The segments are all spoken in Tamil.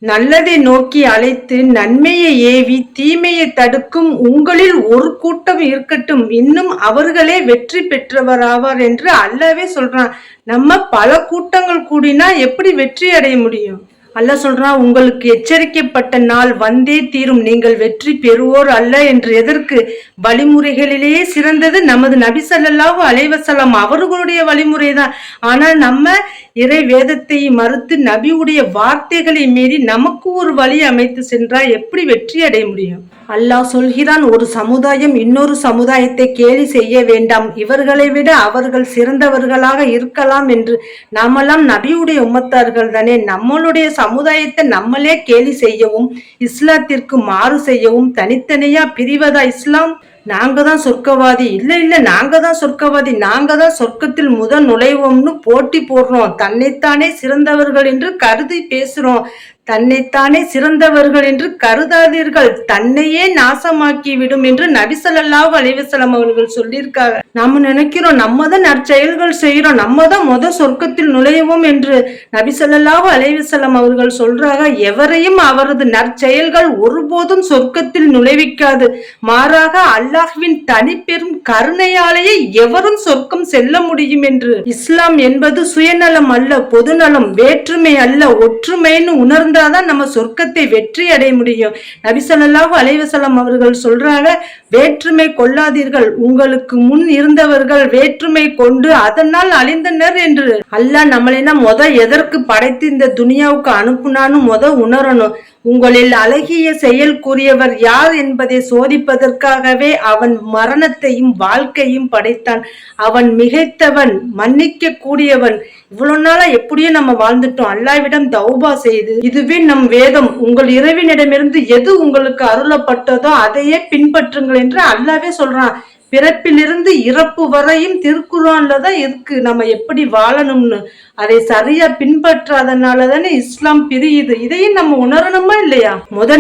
நல்லதை நோக்கி அழைத்து நன்மையை ஏவி தீமையை தடுக்கும் உங்களில் ஒரு கூட்டம் இருக்கட்டும், இன்னும் அவர்களே வெற்றி பெற்றவராவார் என்று அல்லாவே சொல்றான். நம்ம பல கூட்டங்கள் கூடினா எப்படி வெற்றி அடைய முடியும்? அல்லாஹ் சொல்றான், உங்களுக்கு எச்சரிக்கப்பட்ட நாள் வந்தே தீரும், நீங்கள் வெற்றி பெறுவோர் அல்ல என்று. எதற்கு? வழிமுறைகளிலேயே சிறந்தது நமது நபி ஸல்லல்லாஹு அலைஹி வஸல்லம் அவர்களுடைய வழிமுறை தான். ஆனால் நம்ம இறை வேதத்தை மறுத்து நபியுடைய வார்த்தைகளை மீறி நமக்கு ஒரு வழி அமைத்து சென்றால் எப்படி வெற்றி அடைய முடியும்? அல்லாஹ் சொல்கிறான், ஒரு சமுதாயம் இன்னொரு சமுதாயத்தை கேலி செய்ய வேண்டாம், இவர்களை விட அவர்கள் சிறந்தவர்களாக இருக்கலாம் என்று. நாமெல்லாம் நபியுடைய உம்மத்தார்கள் தானே. நம்மளுடைய சமுதாயத்தை நம்மளே கேலி செய்யவும் இஸ்லாத்திற்கு மாறு செய்யவும் தனித்தனியா பிரிவதா இஸ்லாம்? நாங்க தான் சொர்க்கவாதி, இல்ல நாங்க தான் சொர்க்கவாதி, நாங்க தான் சொர்க்கத்தில் முதல் நுழைவோம்னு போட்டி போடுறோம். தன்னைத்தானே சிறந்தவர்கள் என்று கருதி பேசுறோம். தன்னைத்தானே சிறந்தவர்கள் என்று கருதாதீர்கள், தன்னையே நாசமாக்கி விடும் என்று நபி ஸல்லல்லாஹு அலைஹி வஸல்லம் அவர்கள் சொல்லியிருக்காங்க. நம்ம நினைக்கிறோம் நம்ம தான் நற்செயல்கள் செய்யறோம், நம்ம தான் முதல் சொர்க்கத்தில் நுழைவோம் என்று. நபி ஸல்லல்லாஹு அலைஹி வஸல்லம் அவர்கள் சொல்றாங்க, எவரையும் அவரது நற்செயல்கள் ஒருபோதும் சொர்க்கத்தில் நுழைவிக்காது, மாறாக அல்லாஹ்வின் தனிப்பெரும் கருணையாலேயே எவரும் சொர்க்கம் செல்ல முடியும் என்று. இஸ்லாம் என்பது சுயநலம் அல்ல, பொதுநலம், வேற்றுமை அல்ல, ஒற்றுமைன்னு உணர்ந்து தான் நம்ம சொர்க்கத்தை வெற்றி அடைய முடியும். நபி ஸல்லல்லாஹு அலைஹி வஸல்லம் அவர்கள் சொல்றாங்க, வேற்றுமை கொள்ளாதீர்கள், உங்களுக்கு முன் இருந்தவர்கள் வேற்றுமை கொண்டு அதனால் அழிந்தனர் என்று. அல்லாஹ் நம்மளை எதற்கு படைத்து இந்த துனியாவுக்கு அனுப்புனான்னு உணரணும். உங்களில் அழகிய செயல் கூறியவர் யார் என்பதை சோதிப்பதற்காகவே அவன் மரணத்தையும் வாழ்க்கையும் படைத்தான். அவன் மிகைத்தவன், மன்னிக்க கூடியவன். இவ்வளவு நாளா எப்படியோ நம்ம வாழ்ந்துட்டோம். அல்லாஹ்விடம் தௌபா செய்து, இதுவே நம் வேதம், உங்கள் இறைவனிடமிருந்து எது உங்களுக்கு அருளப்பட்டதோ அதையே பின்பற்றுங்கள் என்று அல்லாஹ்வே சொல்றான். பிறப்பிலிருந்து இறப்பு வரையும் திருக்குர்ஆன்ல தான் இருக்கு நம்ம எப்படி வாழணும்னு. அதை சரியா பின்பற்றாதனாலதானே இஸ்லாம் பிரியுது. இதையும் நம்ம உணரணுமா இல்லையா?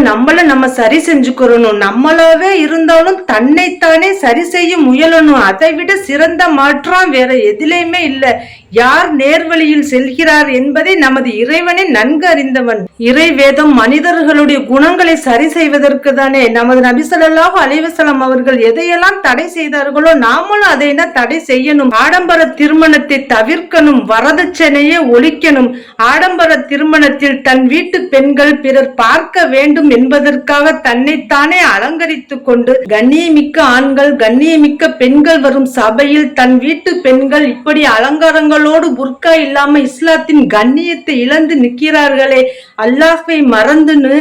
நம்மள நம்ம சரி செஞ்சுக்கிறணும். நம்மளாவே இருந்தாலும் தன்னைத்தானே சரி செய்ய முயலணும். அதை விட சிறந்த மாற்றம் வேற எதிலையுமே இல்லை. யார் நேர்வழியில் செல்கிறார் என்பதை நமது இறைவனை நன்கு அறிந்தவன். இறை வேதம் மனிதர்களுடைய குணங்களை சரி செய்வதற்கு தானே. நமது நபி ஸல்லல்லாஹு அலைஹி வஸல்லம் அவர்கள் எதையெல்லாம் தடை செய்தார்களோ நாமளும் அதை தடை செய்யணும். ஆடம்பர திருமணத்தை தவிர்க்கணும், வரதட்சணையை ஒழிக்கணும். ஆடம்பர திருமணத்தில் தன் வீட்டு பெண்கள் பிறர் பார்க்க வேண்டும் என்பதற்காக தன்னைத்தானே அலங்கரித்து கொண்டு கண்ணியமிக்க ஆண்கள் கண்ணியமிக்க பெண்கள் வரும் சபையில் தன் வீட்டு பெண்கள் இப்படி அலங்காரங்களோடு புர்கா இல்லாம இஸ்லாத்தின் கண்ணியத்தை இழந்து நிற்கிறார்களே. அல்லாஹ்வை மறந்துன்னு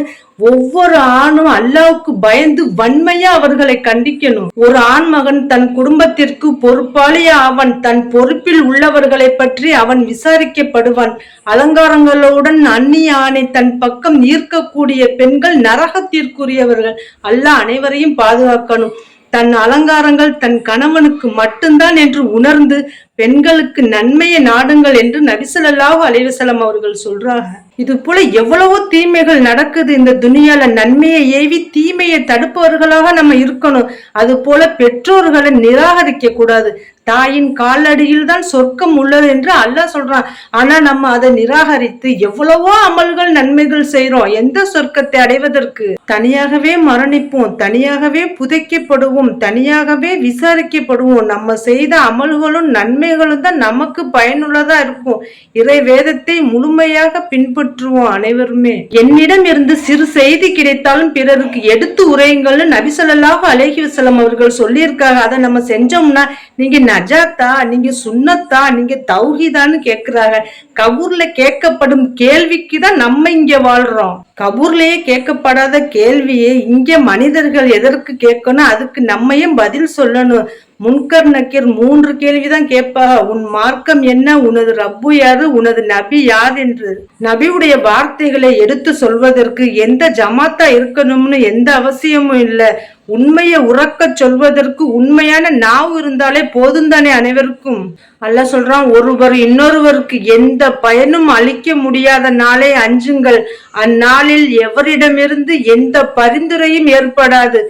ஒவ்வொரு ஆணும் அல்லாஹ்வுக்கு பயந்து வன்மையா அவர்களை கண்டிக்கணும். ஒரு ஆண் மகன் தன் குடும்பத்திற்கு பொறுப்பாளியா அவன் தன் பொறுப்பில் உள்ளவர்களை பற்றி அவன் விசாரிக்கப்படுவான். அலங்காரங்களுடன் அந்நிய ஆணை தன் பக்கம் ஈர்க்கக்கூடிய பெண்கள் நரகத்திற்குரியவர்கள். அல்லாஹ் அனைவரையும் பாதுகாக்கணும். தன் அலங்காரங்கள் தன் கணவனுக்கு மட்டும்தான் என்று உணர்ந்து பெண்களுக்கு நன்மையை நாடுங்கள் என்று நபி ஸல்லல்லாஹு அலைஹி வஸல்லம் அவர்கள் சொல்றாங்க. இது போல எவ்வளவோ தீமைகள் நடக்குது இந்த துனியால. நன்மையை ஏவி தீமையை தடுப்பவர்களாக நம்ம இருக்கணும். அது போல பெற்றோர்களை நிராகரிக்க கூடாது. தாயின் காலடியில் தான் சொர்க்கம் உள்ளது என்று அல்லாஹ் சொல்றான். ஆனா நம்ம அதை நிராகரித்து எவ்வளவோ அமல்கள் நன்மைகள் செய்யறோம். எந்த சொர்க்கத்தை அடைவதற்கு? தனியாகவே மரணிப்போம், தனியாகவே புதைக்கப்படுவோம், தனியாகவே விசாரிக்கப்படுவோம். நம்ம செய்த அமல்களும் நன்மைகளும் தான் நமக்கு பயனுள்ளதா இருக்கும். இறை வேதத்தை முழுமையாக பின்பற்றுவோம் அனைவருமே. என்னிடம் இருந்து சிறு செய்தி கிடைத்தாலும் பிறருக்கு எடுத்து உரையுங்கள்னு நபி ஸல்லல்லாஹு அலைஹி வஸல்லம் அவர்கள் சொல்லியிருக்காங்க. அதை நம்ம செஞ்சோம்னா நீங்க நஜாத்தா, நீங்க சுன்னத்தா, நீங்க தௌஹீதான்னு கேக்குறாங்க. கபூர்ல கேட்கப்படும் கேள்விக்கு தான் நம்ம இங்க வாழ்றோம். கபூர்லயே கேட்கப்படாத கேள்வியே இங்க மனிதர்கள் எதற்கு கேட்கணும்? அதுக்கு நம்மையும் பதில் சொல்லணும். முன்கர் நக்கீர் 3 கேள்விதான் கேட்பா. உன் மார்க்கம் என்ன, உனது ரப்பு யாரு, உனது நபி யார் என்று. நபியுடைய வார்த்தைகளை எடுத்து சொல்வதற்கு எந்த ஜமாத்தா இருக்கணும்னு எந்த அவசியமும் இல்லை. உண்மையை உறக்கச் சொல்வதற்கு உண்மையான நாவு இருந்தாலே போதும் தானே அனைவருக்கும். அல்லாஹ் சொல்றான், ஒருவர் இன்னொருவருக்கு எந்த பயனும் அளிக்க முடியாத நாளை அஞ்சுங்கள். அந்நாளில் எவரிடமிருந்து எந்த பரிந்துரையும் ஏற்படாது,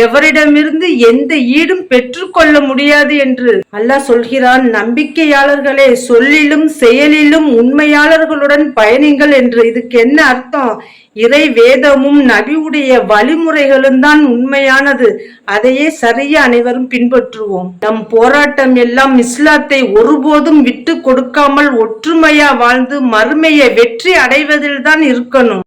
எவரிடமிருந்து எந்த ஈடும் பெற்றுக்கொள்ள முடியாது என்று அல்லாஹ் சொல்கிறான். நம்பிக்கையாளர்களே, சொல்லிலும் செயலிலும் உண்மையாளர்களுடன் பயணிங்கள் என்று. இதுக்கு என்ன அர்த்தம்? இறை வேதமும் நபியுடைய வழிமுறைகளும் தான் உண்மையானது. அதையே சரியா அனைவரும் பின்பற்றுவோம். நம் போராட்டம் எல்லாம் இஸ்லாத்தை ஒருபோதும் விட்டு கொடுக்காமல் ஒற்றுமையா வாழ்ந்து மறுமையை வெற்றி அடைவதில் தான் இருக்கணும்.